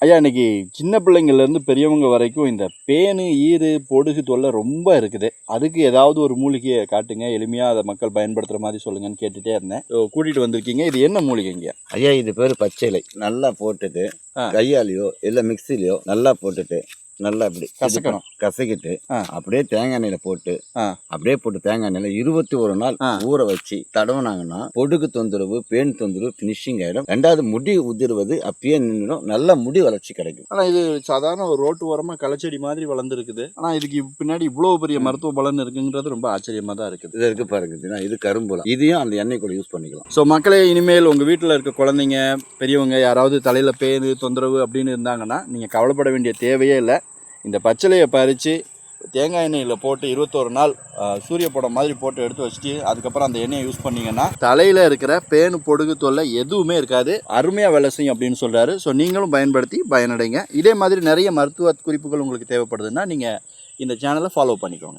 ஐயா, இன்னைக்கு சின்ன பிள்ளைங்கள்லேருந்து பெரியவங்க வரைக்கும் இந்த பேனு, ஈரு, பொடுகு தொல்லை ரொம்ப இருக்குது. அதுக்கு ஏதாவது ஒரு மூலிகையை காட்டுங்க, எளிமையாக அதை மக்கள் பயன்படுத்துகிற மாதிரி சொல்லுங்கன்னு கேட்டுகிட்டே இருந்தேன். கூட்டிகிட்டு வந்திருக்கீங்க. இது என்ன மூலிகைங்க ஐயா? இது பேர் பச்சை இலை. நல்லா போட்டுட்டு கையாலேயோ இல்லை மிக்சிலையோ நல்லா போட்டுட்டு நல்லா இப்படி கசக்கணும். கசக்கிட்டு அப்படியே தேங்காய் எண்ணெயில போட்டு தேங்காய் எண்ணெயில 21 நாள் ஊற வச்சு தடவுனாங்கன்னா பொடுகு தொந்தரவு, பேன் தொந்தரவு ஃபினிஷிங் ஆகிடும். ரெண்டாவது முடி உதிர்வது அப்பயே நின்றுடும். நல்ல முடி வளர்ச்சி கிடைக்கும். ஆனால் இது சாதாரண ஒரு ரோட்டு ஓரமாக களச்செடி மாதிரி வளர்ந்துருக்குது. ஆனால் இதுக்கு பின்னாடி இவ்வளோ பெரிய மருத்துவ பலன் இருக்குங்கிறது ரொம்ப ஆச்சரியமாக தான் இருக்குது. இது இருக்கு பாருங்க, இது கரும்புலம். இதையும் அந்த எண்ணெய் கூட யூஸ் பண்ணிக்கலாம். ஸோ மக்களே, இனிமேல் உங்கள் வீட்டில் இருக்க குழந்தைங்க, பெரியவங்க யாராவது தலையில் பேனு தொந்தரவு அப்படின்னு இருந்தாங்கன்னா நீங்கள் கவலைப்பட வேண்டிய தேவையே இல்லை. இந்த பச்சிலையை பறித்து தேங்காய் எண்ணெயில் போட்டு 21 நாள் சூரிய படம் மாதிரி போட்டு எடுத்து வச்சுட்டு அதுக்கப்புறம் அந்த எண்ணெயை யூஸ் பண்ணிங்கன்னா தலையில் இருக்கிற பேனு, பொடுகு தொல்லை எதுவுமே இருக்காது. அருமையாக வேலை செய்யும் அப்படின்னு சொல்கிறாரு. ஸோ நீங்களும் பயன்படுத்தி பயனடைங்க. இதே மாதிரி நிறைய மருத்துவ குறிப்புகள் உங்களுக்கு தேவைப்படுதுன்னா நீங்கள் இந்த சேனலை ஃபாலோ பண்ணிக்கோங்க.